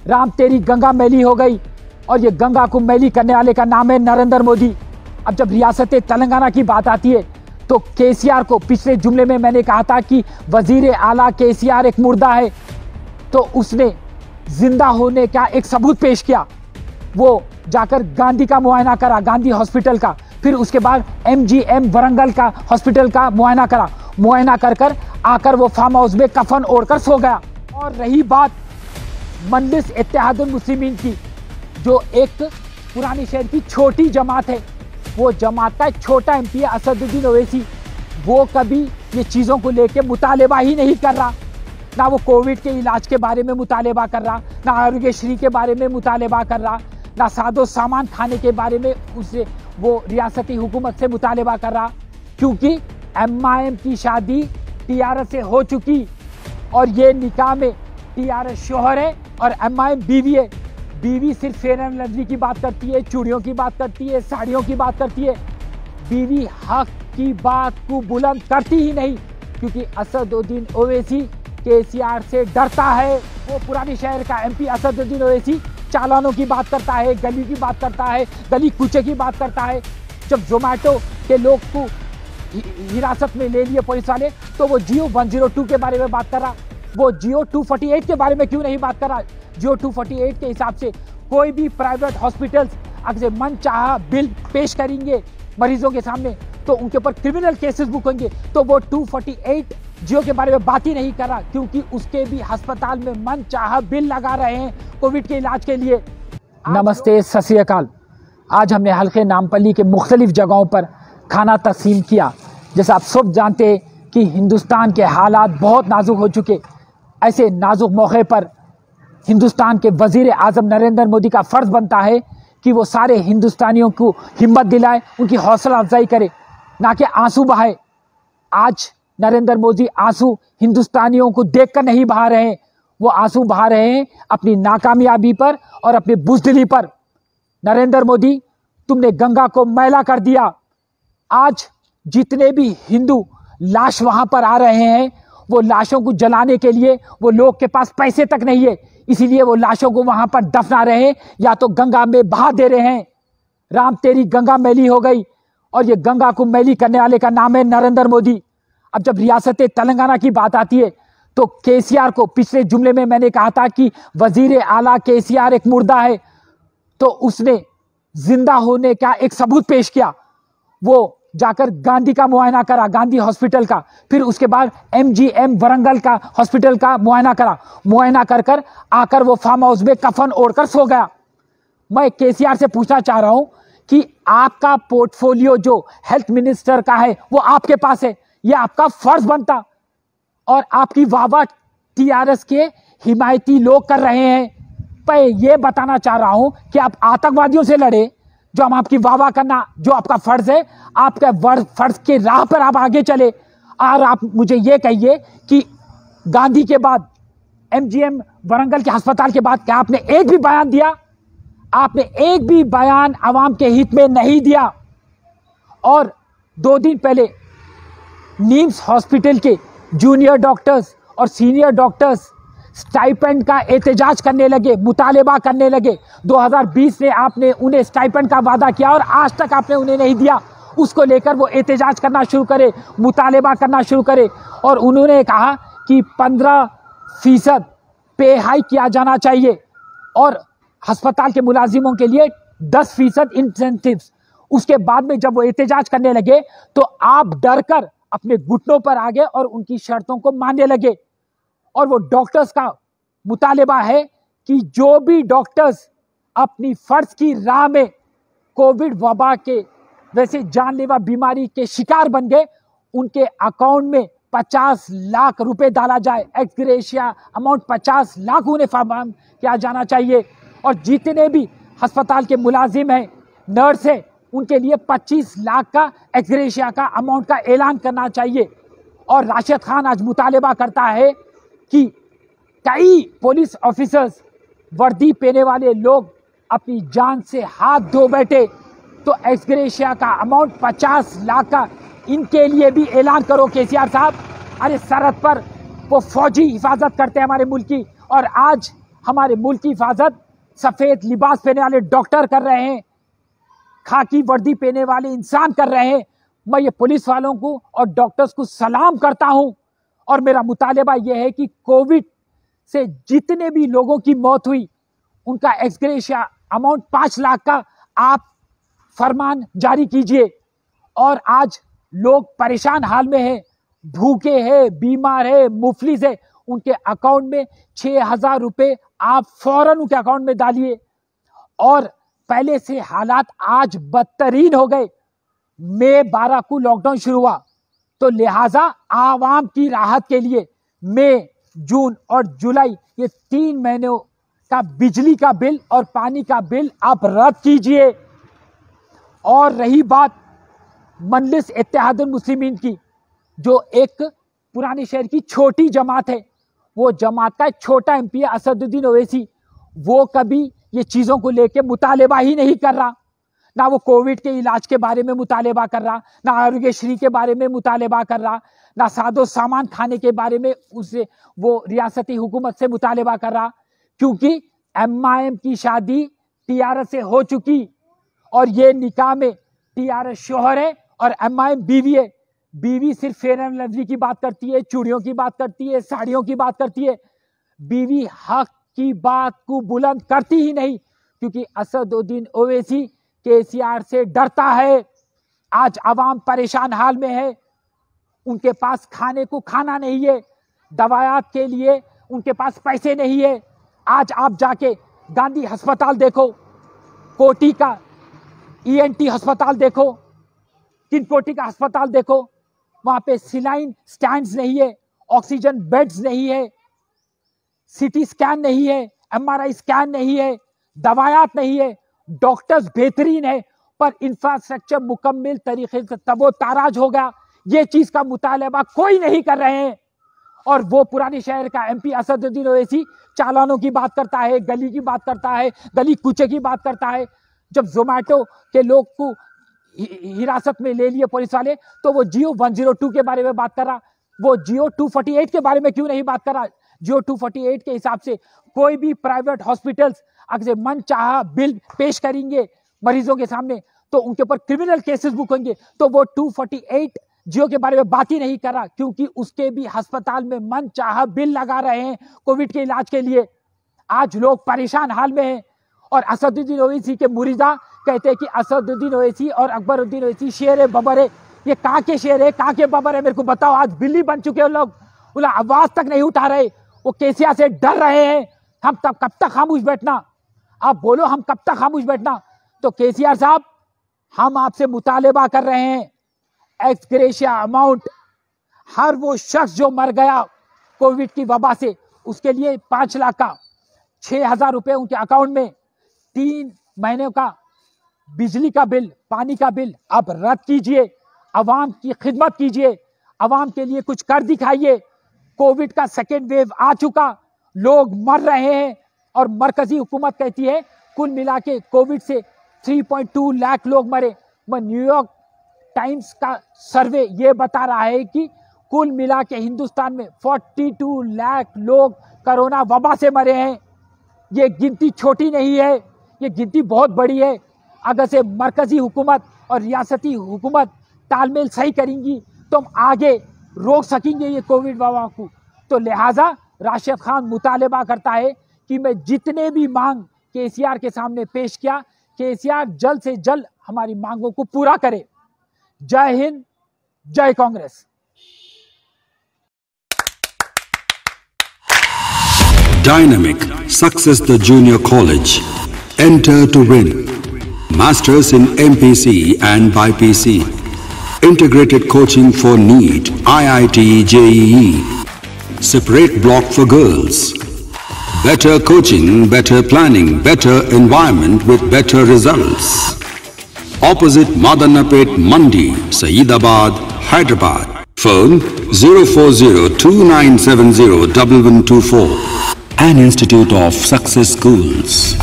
राम तेरी गंगा मैली हो गई, और ये गंगा को मैली करने वाले का नाम है नरेंद्र मोदी। अब जब रियासत तेलंगाना की बात आती है तो केसीआर को, पिछले जुमले में मैंने कहा था कि वजीर आला केसीआर एक मुर्दा है, तो उसने जिंदा होने का एक सबूत पेश किया। वो जाकर गांधी का मुआयना करा, गांधी हॉस्पिटल का, फिर उसके बाद MGM वरंगल का हॉस्पिटल का मुआयना करा। मुआयना कर आकर वो फार्म हाउस में कफन ओढ़कर सो गया। और रही बात मजलिस इत्तेहादुल मुस्लिमीन की, जो एक पुरानी शहर की छोटी जमात है, वो जमात का एक छोटा MP है असदुद्दीन ओवैसी, वो कभी ये चीज़ों को लेके मुतालिबा ही नहीं कर रहा। ना वो कोविड के इलाज के बारे में मुतालिबा कर रहा, ना आरोग्यश्री के बारे में मुतालिबा कर रहा, ना सादो सामान खाने के बारे में उससे वो रियासती हुकूमत से मुतालिबा कर रहा, क्योंकि MIM की शादी TRS से हो चुकी, और ये निकाह में TRS शोहर है और MIM बीवी है। बीवी सिर्फ फेयर एंड लवली की बात करती है, चूड़ियों की बात करती है, साड़ियों की बात करती है। बीवी हक की बात को बुलंद करती ही नहीं, क्योंकि असदुद्दीन ओवैसी केसीआर से डरता है। वो पुरानी शहर का MP असदुद्दीन ओवैसी चालानों की बात करता है, गली की बात करता है, गली कूचे की बात करता है। जब जोमेटो के लोग को हिरासत में ले लिए पुलिस वाले, तो वो जियो 102 के बारे में बात कर रहा, वो जियो 248 के बारे में क्यों नहीं बात कर रहा। जियो 248 के हिसाब से कोई भी प्राइवेट हॉस्पिटल्स अगर मन चाहा बिल पेश करेंगे मरीजों के सामने, तो उनके ऊपर क्रिमिनल केसेस बुक होंगे। तो वो 248 जियो के बारे में बात ही नहीं कर रहा, क्योंकि उसके भी अस्पताल में मन चाहा बिल लगा रहे हैं कोविड के इलाज के लिए। नमस्ते, सत श्री अकाल। आज हमने हल्के नामपल्ली के मुख्तलिफ जगहों पर खाना तकसीम किया। जैसा आप सब जानते हैं कि हिंदुस्तान के हालात बहुत नाजुक हो चुके। ऐसे नाजुक मौके पर हिंदुस्तान के वजीर आज़म नरेंद्र मोदी का फ़र्ज़ बनता है कि वो सारे हिंदुस्तानियों को हिम्मत दिलाए, उनकी हौसला अफजाई करे, ना कि आंसू बहाए। आज नरेंद्र मोदी आंसू हिंदुस्तानियों को देखकर नहीं बहा रहे हैं, वो आंसू बहा रहे हैं अपनी नाकामयाबी पर और अपनी बुज़दिली पर। नरेंद्र मोदी, तुमने गंगा को मैला कर दिया। आज जितने भी हिंदू लाश वहां पर आ रहे हैं, वो लाशों को जलाने के लिए वो लोग के पास पैसे तक नहीं है, इसीलिए वो लाशों को वहां पर दफना रहे हैं या तो गंगा में बहा दे रहे हैं। राम तेरी गंगा मैली हो गई, और ये गंगा को मैली करने वाले का नाम है नरेंद्र मोदी। अब जब रियासत तेलंगाना की बात आती है तो केसीआर को, पिछले जुमले में मैंने कहा था कि वजीर आला केसीआर एक मुर्दा है, तो उसने जिंदा होने का एक सबूत पेश किया। वो जाकर गांधी का मुआयना करा, गांधी हॉस्पिटल का, फिर उसके बाद MGM वरंगल का हॉस्पिटल का मुआयना करा। मुआयना कर आकर वो फार्म हाउस में कफन ओढ़कर सो गया। मैं केसीआर से पूछना चाह रहा हूं कि आपका पोर्टफोलियो जो हेल्थ मिनिस्टर का है वो आपके पास है, यह आपका फर्ज बनता, और आपकी वाहवाह TRS के हिमायती लोग कर रहे हैं। मैं ये बताना चाह रहा हूं कि आप आतंकवादियों से लड़े, जो हम आपकी वाहवाह करना जो आपका फर्ज है, आपका फर्ज के राह पर आप आगे चले। और आप मुझे ये कहिए कि गांधी के बाद, MGM वरंगल के अस्पताल के बाद क्या आपने एक भी बयान दिया? आपने एक भी बयान आवाम के हित में नहीं दिया। और 2 दिन पहले नीम्स हॉस्पिटल के जूनियर डॉक्टर्स और सीनियर डॉक्टर्स स्टाइपेंड का एहतजाज करने लगे, मुतालिबा करने लगे। 2020 में आपने उन्हें स्टाइपेंड का वादा किया और आज तक आपने उन्हें नहीं दिया। उसको लेकर वो एहतजाज करना शुरू करे, मुतालिबा करना शुरू करे, और उन्होंने कहा कि 15% पे हाइक किया जाना चाहिए और अस्पताल के मुलाजिमों के लिए 10% इंसेंटिव्स। उसके बाद में जब वो एहतजाज करने लगे तो आप डर कर अपने घुटनों पर आ गए और उनकी शर्तों को मानने लगे। और वो डॉक्टर्स का मुतालिबा है कि जो भी डॉक्टर्स अपनी फर्ज की राह में कोविड वबा के वैसे जानलेवा बीमारी के शिकार बन गए, उनके अकाउंट में 50 लाख रुपए डाला जाए। एक्सग्रेशिया अमाउंट 50 लाख उन्हें फराहम किया जाना चाहिए। और जितने भी अस्पताल के मुलाजिम हैं, नर्स हैं, उनके लिए 25 लाख का एक्सग्रेशिया का अमाउंट का ऐलान करना चाहिए। और राशिद खान आज मुतालिबा करता है कि कई पुलिस ऑफिसर्स, वर्दी पहने वाले लोग अपनी जान से हाथ धो बैठे, तो एक्सग्रेशिया का अमाउंट 50 लाख का इनके लिए भी ऐलान करो केसीआर साहब। अरे सरहद पर वो फौजी हिफाजत करते हैं हमारे मुल्क की, और आज हमारे मुल्क की हिफाजत सफेद लिबास पहने वाले डॉक्टर कर रहे हैं, खाकी वर्दी पहने वाले इंसान कर रहे हैं। मैं ये पुलिस वालों को और डॉक्टर्स को सलाम करता हूं और मेरा मुतालिबा यह है कि कोविड से जितने भी लोगों की मौत हुई उनका एक्सग्रेशिया अमाउंट 5 लाख का आप फरमान जारी कीजिए। और आज लोग परेशान हाल में हैं, भूखे हैं, बीमार है, मुफलिस है, उनके अकाउंट में 6,000 रुपए आप फौरन उनके अकाउंट में डालिए। और पहले से हालात आज बदतरीन हो गए। मई 12 को लॉकडाउन शुरू हुआ, तो लिहाजा आवाम की राहत के लिए मई, जून और जुलाई ये 3 महीनों का बिजली का बिल और पानी का बिल आप रद्द कीजिए। और रही बात मजलिस इत्तेहादुल मुस्लिमीन की, जो एक पुराने शहर की छोटी जमात है, वो जमात का एक छोटा एमपी है असदुद्दीन ओवैसी, वो कभी ये चीज़ों को लेके मुतालिबा ही नहीं कर रहा। ना वो कोविड के इलाज के बारे में मुतालिबा कर रहा, ना आरोग्यश्री के बारे में मुतालिबा कर रहा, ना सादो सामान खाने के बारे में उससे वो रियासती हुकूमत से मुतालिबा कर रहा, क्योंकि MIM की शादी TRS से हो चुकी और ये निकाह में TRS शोहर है और MIM बीवी है। बीवी सिर्फ फेयर एंड लवली की बात करती है, चूड़ियों की बात करती है, साड़ियों की बात करती है। बीवी हक की बात को बुलंद करती ही नहीं, क्योंकि असदुद्दीन ओवैसी KCR से डरता है। आज आवाम परेशान हाल में है, उनके पास खाने को खाना नहीं है, दवायात के लिए उनके पास पैसे नहीं है। आज आप जाके गांधी अस्पताल देखो, कोटी का ENT अस्पताल देखो, किनकोटी का अस्पताल देखो, वहां पे सिलाइन स्टैंड्स नहीं है, ऑक्सीजन बेड्स नहीं है, CT स्कैन नहीं है, MRI स्कैन नहीं है, दवायात नहीं है, डॉक्टर्स बेहतरीन है, पर इंफ्रास्ट्रक्चर मुकम्मल तरीके से तबो ताराज हो गया। ये चीज का मुतालिबा कोई नहीं कर रहे हैं। और वो पुराने शहर का MP असदुद्दीन ओवैसी चालानों की बात करता है, गली की बात करता है, गली कूचे की बात करता है। जब जोमैटो के लोग को हिरासत में ले लिए पुलिस वाले, तो वो जियो 102 के बारे में बात कर रहा, वो जियो 248 के बारे में क्यों नहीं बात कर रहा? जियो 248 के हिसाब से कोई भी प्राइवेट हॉस्पिटल्स अगर मन चाहा बिल पेश करेंगे मरीजों के सामने, तो उनके ऊपर क्रिमिनल केसेस बुक होंगे। तो वो 248 जियो के बारे में बात ही नहीं कर रहा, क्योंकि उसके भी अस्पताल में मन चाहा बिल लगा रहे हैं कोविड के इलाज के लिए। आज लोग परेशान हाल में हैं। और असदुद्दीन ओवैसी के मुरीदा कहते हैं कि असदुद्दीन ओवैसी और अकबरुद्दीन ओवैसी शेर है, बबर है। ये कहाँ के शेर है, कहाँ के बबर है, मेरे को बताओ। आज बिल्ली बन चुके हैं लोग, बोला आवाज तक नहीं उठा रहे, वो KCR से डर रहे हैं। हम तब कब तक खामोश बैठना? आप बोलो, हम कब तक खामोश बैठना? तो KCR साहब, हम आपसे मुतालिबा कर रहे हैं, एक्सग्रेशिया अमाउंट हर वो शख्स जो मर गया कोविड की वबा से, उसके लिए 5 लाख का 6,000 रुपए उनके अकाउंट में, 3 महीने का बिजली का बिल, पानी का बिल आप रद्द कीजिए। अवाम की खिदमत कीजिए, अवाम के लिए कुछ कर दिखाइए। कोविड का सेकेंड वेव आ चुका, लोग मर रहे हैं और मरकजी हुकूमत कहती है कुल मिला के कोविड से 3.2 लाख लोग मरे। न्यूयॉर्क टाइम्स का सर्वे ये बता रहा है कि कुल मिला के हिंदुस्तान में 42 लाख लोग कोरोना वबा से मरे हैं। ये गिनती छोटी नहीं है, ये गिनती बहुत बड़ी है। अगर से मरकजी हुकूमत और रियासती हुकूमत तालमेल सही करेंगी तो हम आगे रोक सकेंगे ये कोविड वबा को। तो लिहाजा राशिद खान मुतालिबा करता है कि मैं जितने भी मांग KCR के सामने पेश किया, KCR जल्द से जल्द हमारी मांगों को पूरा करे। जय हिंद, जय Congress. Dynamic Success the Junior College. Enter to win. Masters in MPC and BPC. Integrated coaching for NEET, IIT, JEE. Separate block for girls. Better coaching, better planning, better environment with better results. Opposite Madanapet Mandi, Saeedabad, Hyderabad. Phone 04029701124. An Institute of Success Schools.